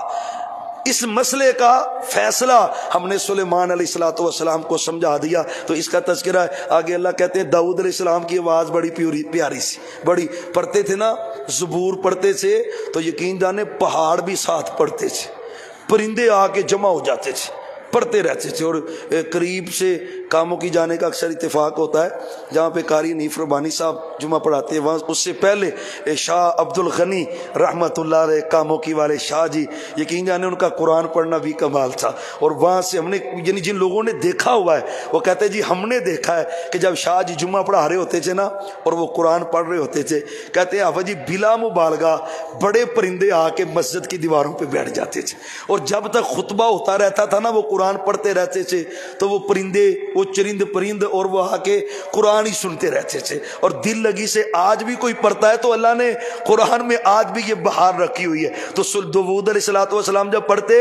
اس مسئلے کا فیصلہ ہم نے سلیمان علیہ السلام کو سمجھا دیا. تو اس کا تذکرہ ہے آگے. اللہ کہتے ہیں داؤد علیہ السلام کی آواز بڑی پیاری سی, بڑی پڑھتے تھے نا زبور پڑھتے تھے تو یقین جانے پہاڑ بھی ساتھ پڑھتے تھے, پرندے آ کے جمع ہو جاتے تھے, پڑھتے رہتے تھے. اور قریب سے کاموں کی جانے کا اکثر اتفاق ہوتا ہے, جہاں پہ قاری نیف ربانی صاحب جمعہ پڑھاتے ہیں وہاں اس سے پہلے شاہ عبد الغنی رحمت اللہ علیہ کاموں کی والے شاہ جی, یقین جانے ان کا قرآن پڑھنا بھی کمال تھا. اور وہاں سے ہم نے یعنی جن لوگوں نے دیکھا ہوا ہے وہ کہتے ہیں جی ہم نے دیکھا ہے کہ جب شاہ جی جمعہ پڑھا رہے ہوتے تھے نا اور وہ قرآن پڑھ رہے ہوتے تھے, کہتے ہیں آفا جی بلا مبالغہ بڑے پرندے آ کے مسجد کی دیواروں پہ بیٹھ جاتے تھے, اور جب تک خطبہ ہوتا رہتا تھا نا وہ قرآن پڑھتے رہتے تھے, تو وہ پرندے وہ چرند پرند اور وہ آ کے قرآن ہی سنتے رہتے تھے. اور دل لگی سے آج بھی کوئی پڑھتا ہے تو اللہ نے قرآن میں آج بھی یہ بہار رکھی ہوئی ہے. تو داؤد علیہ السلام جب پڑھتے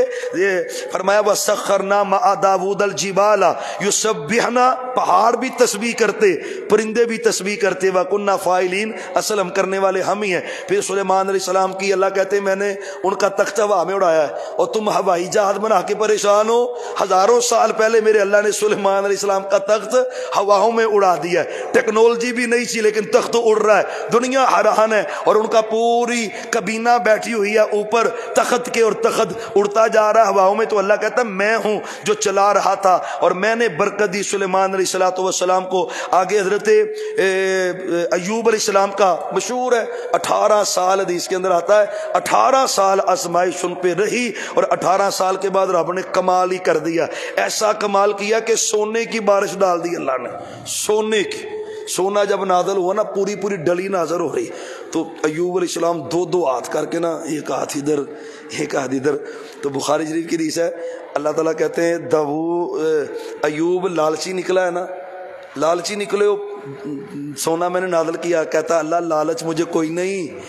فرمایا وَسَخَّرْنَا مَعَ دَاوُودَ الْجِبَالَ يُسَبِّحْنَا, پہاڑ بھی تسبیح کرتے, پرندے بھی تسبیح کرتے, وَكُنَّا فَاعِلِينَ, اصل ہم کرنے والے ہم ہی ہیں. پھر سلیمان علیہ السلام کی اللہ کہتے ہیں میں نے ان کا تخت ہوا میں اڑایا ہے اور تم ہوائی جہاز بنا کے پریشان ہو. ہزاروں سال پہلے میرے اللہ نے سلیمان علیہ السلام کا تخت ہواؤں میں اڑا دیا ہے. ٹیکنالوجی بھی نہیں تھی لیکن تخت اڑ رہا ہے, دنیا حیران ہے, اور ان کا پوری کابینہ بیٹھی ہوئی ہے اوپر تخت کے, اور تخت اڑتا جا رہا ہے ہواؤں میں. تو اللہ کہتا ہے میں ہوں جو چلا رہا تھا, اور میں نے برکت دی سلیمان علیہ السلام کو. آگے حضرت ایوب علیہ السلام کا مشہور ہے 18 سال حدیث کے اندر آتا ہے, 18 سال آزمائش ان پہ رہی, اور 18 سال کے بعد رب نے کمال ہی کر دیا. ایسا کمال کیا کہ سونے کی بارش ڈال دی اللہ نے, سونے کی. سونا جب نازل ہوا نا پوری پوری ڈلی نازل ہو رہی, تو ایوب علیہ السلام 2 ہاتھ کر کے نا ایک ہاتھ ادھر ایک ہاتھ ادھر. تو بخاری شریف کی حدیث ہے, اللہ تعالیٰ کہتے ہیں ایوب لالچی نکلا ہے نا, لالچی نکلے ہو, سونا میں نے نازل کیا. کہتا اللہ لالچ مجھے کوئی نہیں,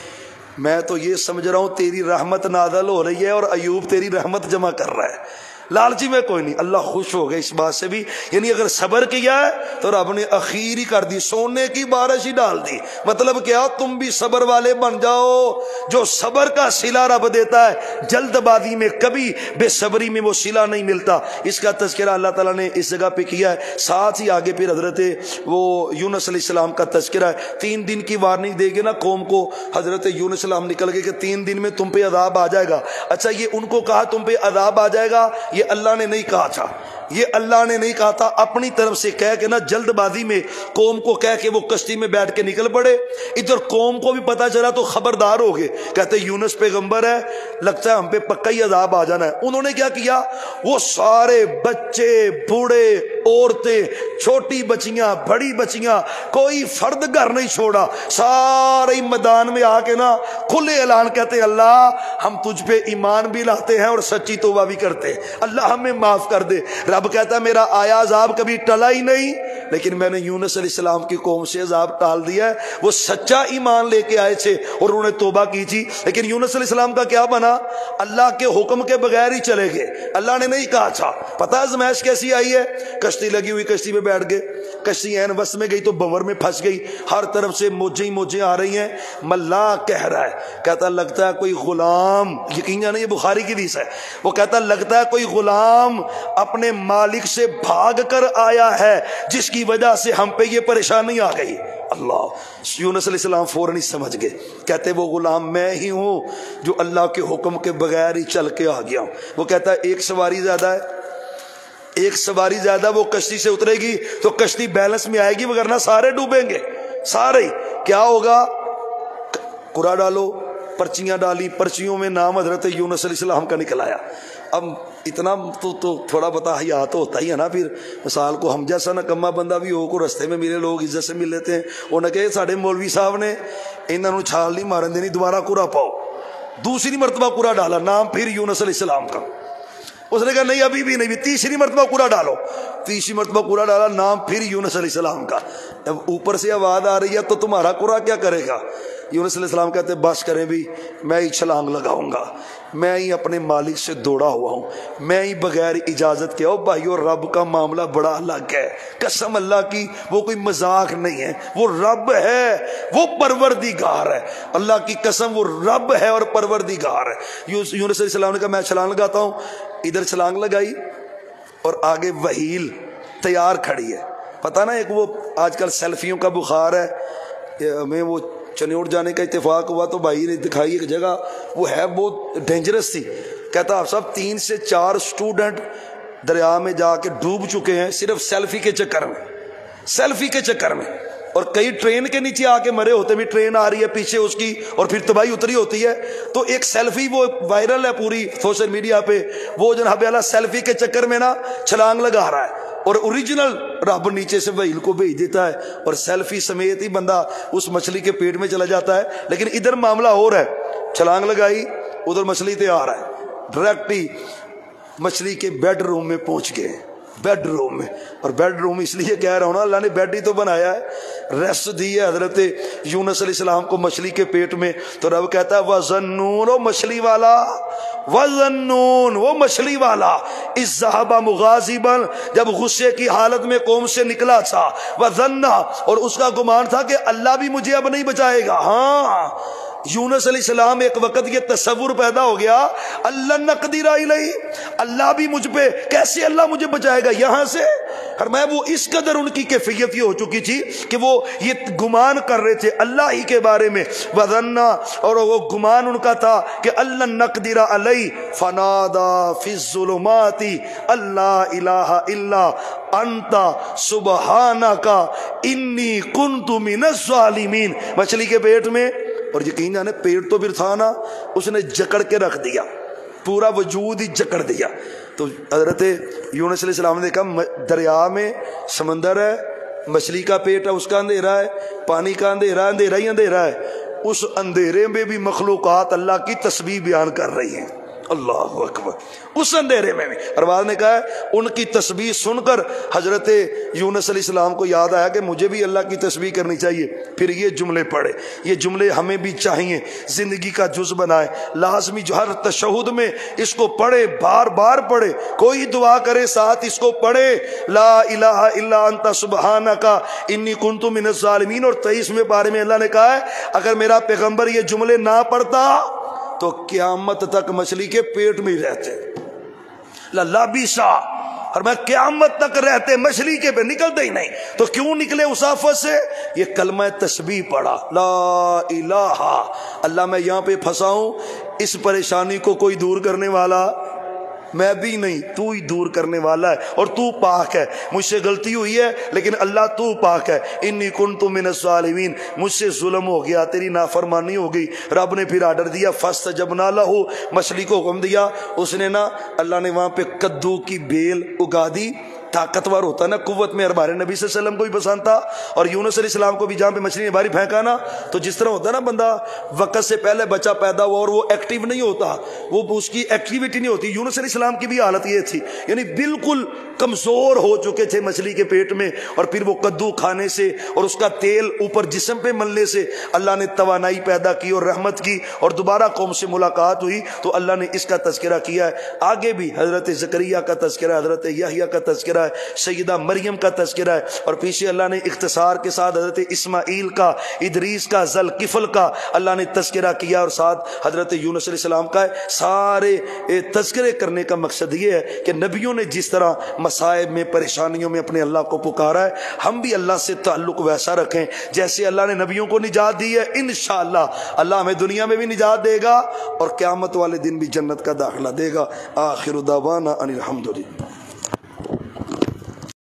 میں تو یہ سمجھ رہا ہوں تیری رحمت نازل ہو رہی ہے اور ایوب تیری رحمت جمع کر رہا ہے, لالچی میں کوئی نہیں. اللہ خوش ہو گئے اس بات سے بھی, یعنی اگر صبر کیا ہے تو رب نے اخیر ہی کر دی, سونے کی بارش ہی ڈال دی. مطلب کیا, تم بھی صبر والے بن جاؤ. جو صبر کا صلہ رب دیتا ہے, جلد بازی میں کبھی بے صبری میں وہ صلہ نہیں ملتا. اس کا تذکرہ اللہ تعالیٰ نے اس جگہ پہ کیا ہے. ساتھ ہی آگے پھر حضرت وہ یونس علیہ السلام کا تذکرہ ہے. 3 دن کی وارننگ دے گے نا قوم کو, حضرت یونس علیہ السلام نکل گئے کہ 3 دن میں تم پہ عذاب آ جائے گا. اچھا یہ ان کو کہا تم پہ عذاب آ جائے گا, یہ اللہ نے نہیں کہا تھا, یہ اللہ نے نہیں کہا تھا, اپنی طرف سے کہہ کے نا جلد بازی میں قوم کو کہہ کے وہ کشتی میں بیٹھ کے نکل پڑے. ادھر قوم کو بھی پتا چلا تو خبردار ہو گئے, کہتے یونس پیغمبر ہے, لگتا ہے ہم پہ پکا ہی عذاب آ جانا ہے. انہوں نے کیا کیا, وہ سارے بچے بوڑھے عورتیں، چھوٹی بچیاں، بڑی بچیاں، کوئی فرد گھر نہیں چھوڑا، سارے میدان میں آ کے نا کھلے اعلان کہتے اللہ ہم تجھ پہ ایمان بھی لاتے ہیں اور سچی توبہ بھی کرتے ہیں، اللہ ہمیں معاف کر دے۔ رب کہتا ہے میرا آیا عذاب کبھی ٹلا ہی نہیں، لیکن میں نے یونس علیہ السلام کی قوم سے عذاب ٹال دیا ہے۔ وہ سچا ایمان لے کے آئے تھے اور انہوں نے توبہ کی تھی، لیکن یونس علیہ السلام کا کیا بنا؟ اللہ کے حکم کے بغیر ہی چلے گئے، اللہ نے نہیں کہا تھا۔ پتہ آزمائش کیسی آئی ہے؟ کشتی لگی ہوئی، کشتی میں بیٹھ گئے، کشتی عین وسط میں گئی تو بور میں پھنس گئی، ہر طرف سے موجیں ہی موجیں آ رہی ہیں۔ ملا کہہ رہا ہے، کہتا لگتا ہے کوئی غلام، یقین جانے یہ بخاری کی حدیث ہے، وہ کہتا لگتا ہے کوئی غلام اپنے مالک سے بھاگ کر آیا ہے جس کی وجہ سے ہم پہ یہ پریشانی آ گئی۔ اللہ، یونس علیہ السلام فوراً ہی سمجھ گئے، کہتے وہ غلام میں ہی ہوں جو اللہ کے حکم کے بغیر ہی چل کے آ گیا ہوں۔ وہ کہتا ہے ایک سواری زیادہ ہے، ایک سواری زیادہ، وہ کشتی سے اترے گی تو کشتی بیلنس میں آئے گی، ورنہ سارے ڈوبیں گے، سارے۔ کیا ہوگا؟ قرآن ڈالو، پرچیاں ڈالی، پرچیوں میں نام حضرت یونس علیہ السلام کا نکل آیا۔ اب اتنا تو تھوڑا بتا حیا تو ہوتا ہی ہے نا، پھر مثال کو ہم جیسا نکما بندہ بھی ہو کو رستے میں ملے، لوگ عزت سے مل لیتے ہیں، انہوں نے کہا ساڑھے مولوی صاحب نے انہوں چھال نہیں مارن دینی، دوبارہ قرآن پاؤ۔ دوسری مرتبہ قرآن ڈالا، نام پھر یونس علیہ السلام کا۔ اس نے کہا نہیں ابھی بھی نہیں، تیسری مرتبہ قرآن ڈالو، تیسری مرتبہ قرآن ڈالا، نام پھر یونس علیہ السلام کا۔ اب اوپر سے آواز آ رہی ہے تو تمہارا قرآن کیا کرے گا؟ یونس علیہ السلام کہتے بس کریں بھی، میں ہی چھلانگ لگاؤں گا، میں ہی اپنے مالک سے دوڑا ہوا ہوں، میں ہی بغیر اجازت کے۔ او بھائیو رب کا معاملہ بڑا الگ ہے، قسم اللہ کی وہ کوئی مذاق نہیں ہے، وہ رب ہے، وہ پروردگار ہے، اللہ کی قسم وہ رب ہے اور پروردگار ہے۔ یونس علیہ السلام نے کہا میں چھلانگ لگاتا ہوں، ادھر چھلانگ لگائی اور آگے وہیل تیار کھڑی ہے۔ پتہ نا ایک وہ آج کل سیلفیوں کا بخار ہے، ہمیں وہ چنیوڑ جانے کا اتفاق ہوا تو بھائی نے دکھائی ایک جگہ، وہ ہے بہت ڈینجرس تھی، کہتا آپ سب 3 سے 4 اسٹوڈنٹ دریا میں جا کے ڈوب چکے ہیں صرف سیلفی کے چکر میں، سیلفی کے چکر میں، اور کئی ٹرین کے نیچے آ کے مرے ہوتے بھی، ٹرین آ رہی ہے پیچھے اس کی اور پھر تباہی اتری ہوتی ہے، تو ایک سیلفی وہ وائرل ہے پوری سوشل میڈیا پہ، وہ جناب اعلیٰ سیلفی کے چکر میں نا چھلانگ لگا رہا ہے، اور اوریجنل رب نیچے سے وہیل کو بھیج دیتا ہے اور سیلفی سمیت ہی بندہ اس مچھلی کے پیٹ میں چلا جاتا ہے۔ لیکن ادھر معاملہ ہو رہا ہے، چھلانگ لگائی، ادھر مچھلی تیار ہے، ڈائریکٹ ہی مچھلی کے بیڈ روم میں پہنچ گئے، بیڈ روم میں۔ اور بیڈ روم اس لیے کہہ رہا ہوں نا، اللہ نے بیڈ ہی تو بنایا ہے، ریسٹ دی ہے حضرت یونس علیہ السلام کو مچھلی کے پیٹ میں۔ تو رب کہتا ہے وَظَنُّونَ، وہ مچھلی والا، وَظَنُّونَ وہ مچھلی والا، اِذْ ذَهَبَ مُغَاضِبًا جب غصے کی حالت میں قوم سے نکلا تھا، وَظَنَّ اور اس کا گمان تھا کہ اللہ بھی مجھے اب نہیں بچائے گا۔ ہاں یونس علیہ السلام ایک وقت یہ تصور پیدا ہو گیا، اللہ نقدر علیہ، اللہ بھی مجھ پہ، کیسے اللہ مجھے بچائے گا یہاں سے؟ فرمایا وہ اس قدر ان کی کیفیت یہ ہو چکی تھی کہ وہ یہ گمان کر رہے تھے اللہ ہی کے بارے میں، وَظَنَّ اور وہ گمان ان کا تھا کہ اللہ نقدر علیہ، فَنَادَى فِي الظُّلُمَاتِ اللہ الہ الا انت سبحانک انی کنت من الظالمین، مچھلی کے پیٹ میں، اور یقین جانے پیٹ تو پھر تھا نا، اس نے جکڑ کے رکھ دیا، پورا وجود ہی جکڑ دیا۔ تو حضرت یونس علیہ السلام نے کہا دریا میں سمندر ہے، مچھلی کا پیٹ ہے، اس کا اندھیرا ہے، پانی کا اندھیرا ہے، اندھیرا ہی اندھیرا ہے، اس اندھیرے میں بھی مخلوقات اللہ کی تسبیح بیان کر رہی ہیں، اللہ اکبر، اس اندھیرے میں بھی۔ ارباز نے کہا ہے ان کی تسبیح سن کر حضرت یونس علیہ السلام کو یاد آیا کہ مجھے بھی اللہ کی تسبیح کرنی چاہیے، پھر یہ جملے پڑھے، یہ جملے ہمیں بھی چاہیے، زندگی کا جز بنائے، لازمی جو ہر تشہد میں اس کو پڑھے، بار بار پڑھے، کوئی دعا کرے ساتھ اس کو پڑھے، لا الہ الا انت سبحانک انی کنت من الظالمین۔ اور 23ویں پارے میں اللہ نے کہا ہے اگر میرا پیغمبر یہ جملے نہ پڑھتا تو قیامت تک مچھلی کے پیٹ میں ہی رہتے، لبیسا، اور میں قیامت تک رہتے مچھلی کے پہ، نکلتے ہی نہیں۔ تو کیوں نکلے اس آفت سے؟ یہ کلمہ تسبیح پڑھا، لا الہ، اللہ میں یہاں پہ پھنسا ہوں، اس پریشانی کو کوئی دور کرنے والا میں بھی نہیں، تو ہی دور کرنے والا ہے، اور تو پاک ہے، مجھ سے غلطی ہوئی ہے لیکن اللہ تو پاک ہے، انی کنت من الظالمین، مجھ سے ظلم ہو گیا، تیری نافرمانی ہو گئی۔ رب نے پھر آرڈر دیا، فاستجبنا لہ، مچھلی کو حکم دیا، اس نے نا، اللہ نے وہاں پہ کدو کی بیل اگا دی، طاقتور ہوتا نا قوت میں، اربار نبی صلی اللہ علیہ وسلم کو بھی پسند تھا، اور یونس علیہ السلام کو بھی جہاں پہ مچھلی نے باری پھینکا نا، تو جس طرح ہوتا نا بندہ وقت سے پہلے بچہ پیدا ہوا اور وہ ایکٹیو نہیں ہوتا، وہ اس کی ایکٹیویٹی نہیں ہوتی، یونس علیہ السلام کی بھی حالت یہ تھی، یعنی بالکل کمزور ہو چکے تھے مچھلی کے پیٹ میں، اور پھر وہ کدو کھانے سے اور اس کا تیل اوپر جسم پہ ملنے سے اللہ نے توانائی پیدا کی اور رحمت کی، اور دوبارہ قوم سے ملاقات ہوئی تو اللہ نے اس کا تذکرہ کیا ہے۔ آگے بھی حضرت زکریا کا تذکرہ ہے، حضرت یحییٰ کا تذکرہ ہے، سیدہ مریم کا تذکرہ ہے، اور پیچھے اللہ نے اختصار کے ساتھ حضرت اسماعیل کا، ادریس کا، ذوالکفل کا اللہ نے تذکرہ کیا، اور ساتھ حضرت یونس علیہ السلام کا ہے۔ سارے تذکرے کرنے کا مقصد یہ ہے کہ نبیوں نے جس طرح مصائب میں، پریشانیوں میں اپنے اللہ کو پکارا ہے، ہم بھی اللہ سے تعلق ویسا رکھیں جیسے اللہ نے نبیوں کو نجات دی ہے۔ انشاءاللہ اللہ ہمیں دنیا میں بھی نجات دے گا اور قیامت والے دن بھی جنت کا داخلہ دے گا۔ آخر دعوانا ان الحمدللہ۔